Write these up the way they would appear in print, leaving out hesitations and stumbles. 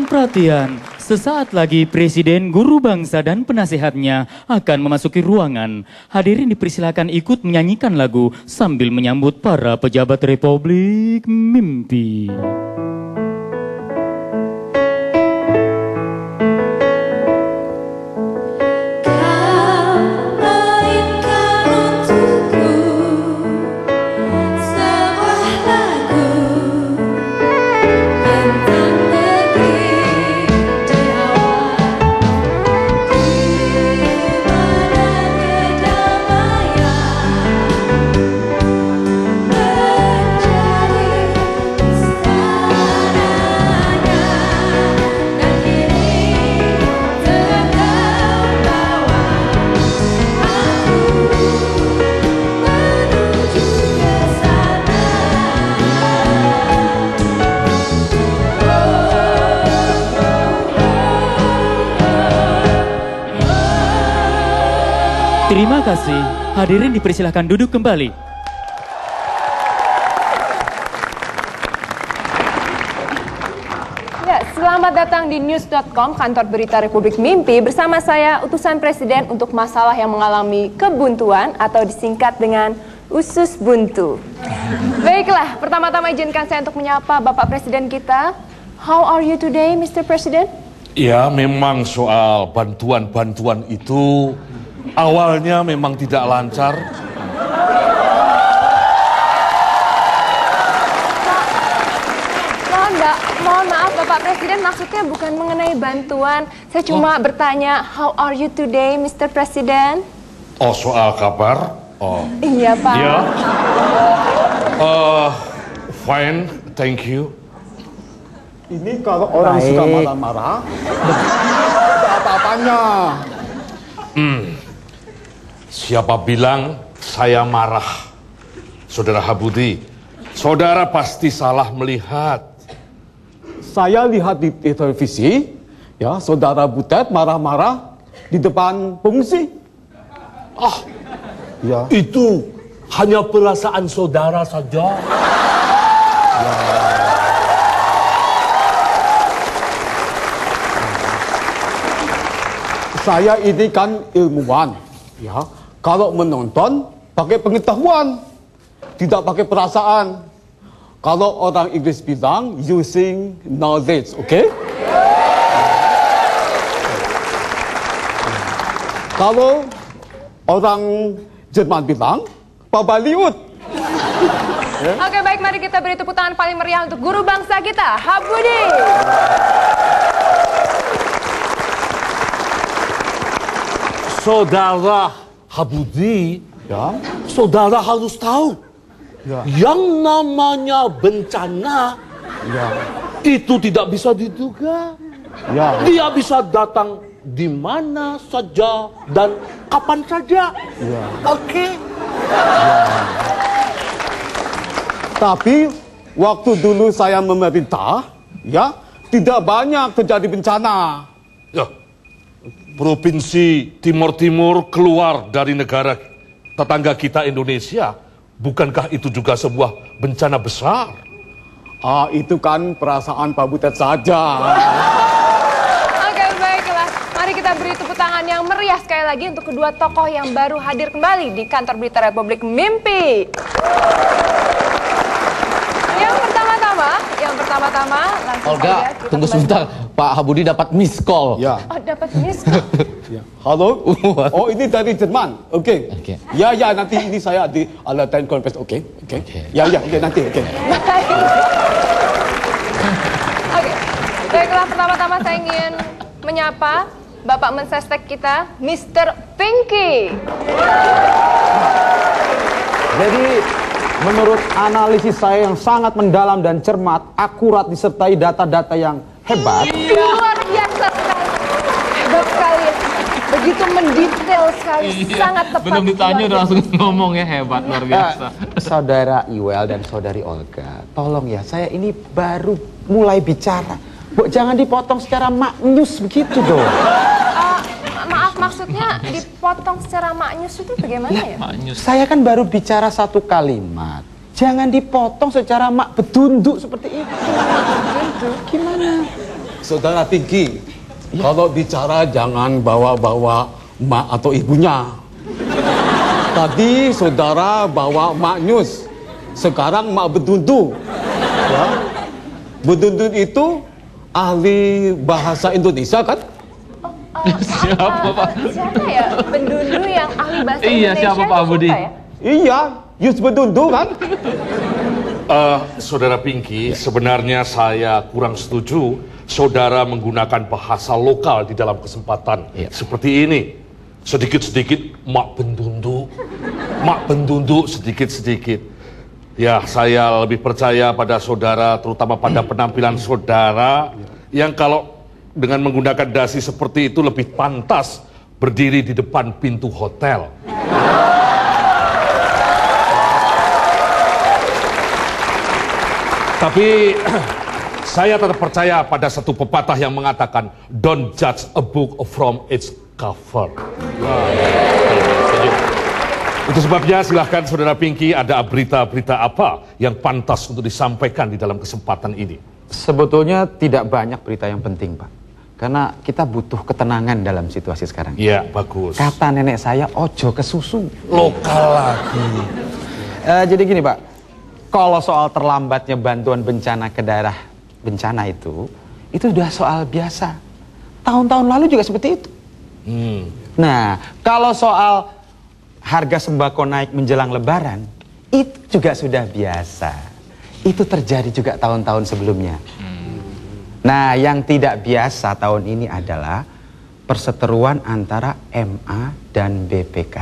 Mohon perhatian, sesaat lagi Presiden, Guru Bangsa dan penasehatnya akan memasuki ruangan. Hadirin dipersilakan ikut menyanyikan lagu sambil menyambut para pejabat Republik Mimpi. Terima kasih. Hadirin dipersilahkan duduk kembali. Ya, selamat datang di news.com, kantor berita Republik Mimpi. Bersama saya, utusan Presiden untuk masalah yang mengalami kebuntuan atau disingkat dengan usus buntu. Baiklah, pertama-tama izinkan saya untuk menyapa Bapak Presiden kita. How are you today, Mr. President? Ya, memang soal bantuan-bantuan itu awalnya memang tidak lancar. Mohon maaf Bapak Presiden, maksudnya bukan mengenai bantuan. Saya cuma bertanya, how are you today, Mr. President? Oh, soal kabar? Oh. Iya, Pak. Ya. Fine, thank you. Ini kalau orang suka marah-marah, ada apa-apanya. Siapa bilang saya marah? Saudara Habudi, saudara pasti salah melihat. Saya lihat di televisi, ya, saudara Butet marah-marah di depan pengungsi. Ah, Ya. itu hanya perasaan saudara saja. Saya ini kan ilmuwan, ya. Kalau menonton pakai pengetahuan, tidak pakai perasaan. Kalau orang Inggris bilang using knowledge, oke? Kalau orang Jerman bilang Babaliut. Oke, baik, mari kita beri tepuk tangan paling meriah untuk guru bangsa kita, Habudi. Saudara Habudi, Ya. saudara harus tahu, Ya. yang namanya bencana Ya. itu tidak bisa diduga. Ya. Dia bisa datang di mana saja dan kapan saja. Ya. Oke. Tapi waktu dulu saya memerintah, ya, tidak banyak terjadi bencana. Ya, Provinsi Timur Timur keluar dari negara tetangga kita Indonesia, bukankah itu juga sebuah bencana besar? Ah, itu kan perasaan Pak Butet saja. Oke, baiklah. Mari kita beri tepuk tangan yang meriah sekali lagi untuk kedua tokoh yang baru hadir kembali di kantor berita Republik Mimpi. Yang pertama-tama, langsung Olga, saja kita tunggu kembali. sebentar. Pak Habudi dapat miss call. Ya. Oh, dapat miss call. Ya. Halo? Oh, ini dari Jerman. Oke. Oke. Ya, ya, nanti ini saya di Alatan Conference. Oke. Oke. Ya, ya, ya, nanti. Oke. Baik. Oke, baiklah, pertama-tama saya ingin menyapa Bapak Mensesnek kita, Mr. Pinky. Jadi, menurut analisis saya yang sangat mendalam dan cermat, akurat disertai data-data yang hebat. Luar biasa sekali. Hebat sekali. Begitu mendetail sekali, sangat tepat. Belum ditanya udah langsung ngomong ya, hebat, luar biasa. Saudara Iwel dan saudari Olga, tolong ya, saya ini baru mulai bicara. Bu, jangan dipotong secara maknyus begitu dong. Maaf, maksudnya dipotong secara maknyus itu bagaimana ya? Maknyus. Saya kan baru bicara satu kalimat. Jangan dipotong secara mak bedunduk seperti itu. Gimana? Saudara Pinky, kalau bicara jangan bawa-bawa mak atau ibunya. Tadi saudara bawa mak Nyus, sekarang mak Bedundu. Ya. Bedundu itu ahli bahasa Indonesia kan? Siapa Pak? Siapa ya pendundu yang ahli bahasa Iya, Indonesia? siapa Pak Budi? Ya? Iya, Yus Bedundu kan? Saudara Pinky, sebenarnya saya kurang setuju saudara menggunakan bahasa lokal di dalam kesempatan seperti ini. Sedikit-sedikit mak bendundu sedikit-sedikit. Ya, saya lebih percaya pada saudara, terutama pada penampilan saudara, yang kalau dengan menggunakan dasi seperti itu lebih pantas berdiri di depan pintu hotel. Tapi saya tetap percaya pada satu pepatah yang mengatakan don't judge a book from its cover. Itu sebabnya silahkan saudara Pinky, ada berita-berita apa yang pantas untuk disampaikan di dalam kesempatan ini? Sebetulnya tidak banyak berita yang penting, Pak. Karena kita butuh ketenangan dalam situasi sekarang. Iya, bagus. Kata nenek saya, ojo ke susu. Lokal lagi. Jadi gini, Pak. Kalau soal terlambatnya bantuan bencana ke daerah bencana itu sudah soal biasa. Tahun-tahun lalu juga seperti itu. Nah, kalau soal harga sembako naik menjelang lebaran, itu juga sudah biasa. Itu terjadi juga tahun-tahun sebelumnya. Nah, yang tidak biasa tahun ini adalah perseteruan antara MA dan BPK.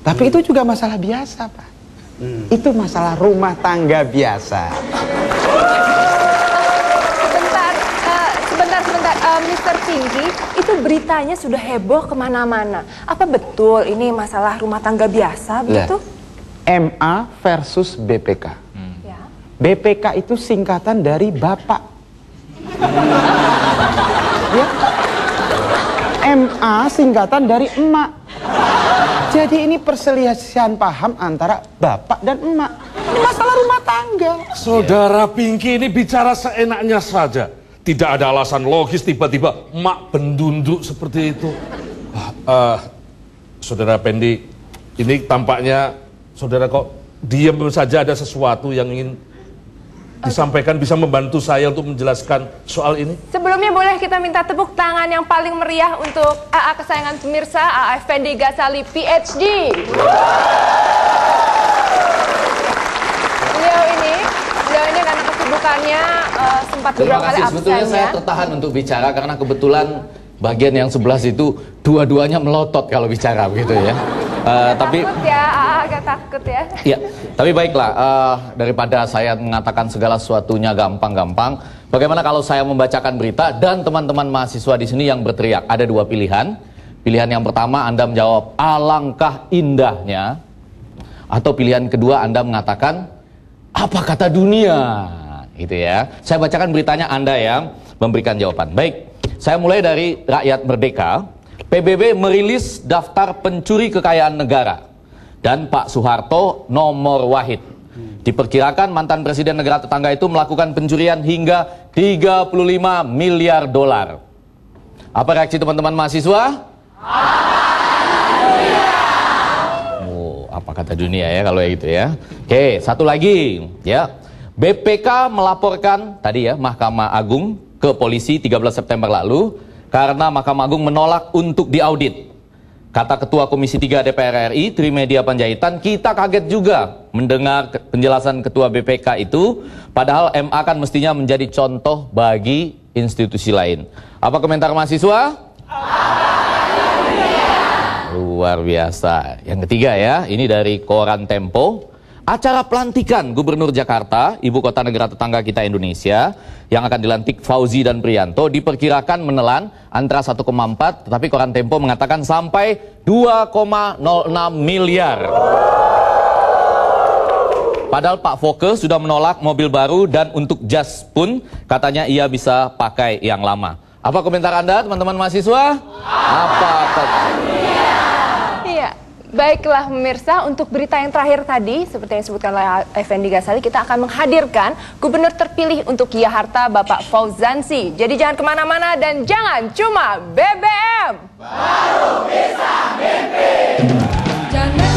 Tapi itu juga masalah biasa, Pak. Itu masalah rumah tangga biasa. Sebentar, Mr. Pinky, itu beritanya sudah heboh kemana-mana. Apa betul ini masalah rumah tangga biasa begitu? MA versus BPK. Ya. BPK itu singkatan dari Bapak. Ya. MA singkatan dari emak. Jadi ini perselisihan paham antara bapak dan emak. Ini masalah rumah tangga. Saudara Pinky ini bicara seenaknya saja. Tidak ada alasan logis tiba-tiba mak bendunduk seperti itu. Saudara Pendi, ini tampaknya saudara kok diam saja, ada sesuatu yang ingin disampaikan, bisa membantu saya untuk menjelaskan soal ini? Sebelumnya boleh kita minta tepuk tangan yang paling meriah untuk AA kesayangan pemirsa, AA Effendi Ghazali PhD. Beliau ini karena kesibukannya sempat beberapa kali absen. Sebetulnya saya tertahan untuk bicara karena kebetulan bagian yang sebelah itu dua-duanya melotot kalau bicara begitu ya. Tapi takut ya, agak takut ya. Iya, tapi baiklah, daripada saya mengatakan segala sesuatunya gampang-gampang, bagaimana kalau saya membacakan berita dan teman-teman mahasiswa di sini yang berteriak? Ada dua pilihan. Pilihan yang pertama Anda menjawab alangkah indahnya, atau pilihan kedua Anda mengatakan apa kata dunia, gitu ya. Saya bacakan beritanya, Anda yang memberikan jawaban. Baik, saya mulai dari Rakyat Merdeka. PBB merilis daftar pencuri kekayaan negara. Dan Pak Soeharto nomor wahid. Diperkirakan mantan presiden negara tetangga itu melakukan pencurian hingga 35 miliar dolar. Apa reaksi teman-teman mahasiswa? Oh, apa kata dunia ya kalau ya gitu ya. Oke, satu lagi ya. BPK melaporkan tadi ya Mahkamah Agung ke polisi 13 September lalu karena Mahkamah Agung menolak untuk diaudit. Kata Ketua Komisi 3 DPR RI, Trimedia Panjaitan, kita kaget juga mendengar penjelasan Ketua BPK itu, padahal MA kan mestinya menjadi contoh bagi institusi lain. Apa komentar mahasiswa? Luar biasa. Yang ketiga ya, ini dari Koran Tempo. Acara pelantikan Gubernur Jakarta, ibu kota negara tetangga kita Indonesia, yang akan dilantik Fauzi dan Priyanto, diperkirakan menelan antara 1,4, tetapi Koran Tempo mengatakan sampai 2,06 miliar. Padahal Pak Foke sudah menolak mobil baru dan untuk jas pun katanya ia bisa pakai yang lama. Apa komentar Anda teman-teman mahasiswa? Apa kata? Iya, Baiklah pemirsa, untuk berita yang terakhir tadi, seperti yang disebutkan oleh Effendi Ghazali, kita akan menghadirkan gubernur terpilih untuk Yogyakarta, Bapak Fauzansi. Jadi jangan kemana-mana dan jangan cuma BBM. Baru bisa mimpi. Jangan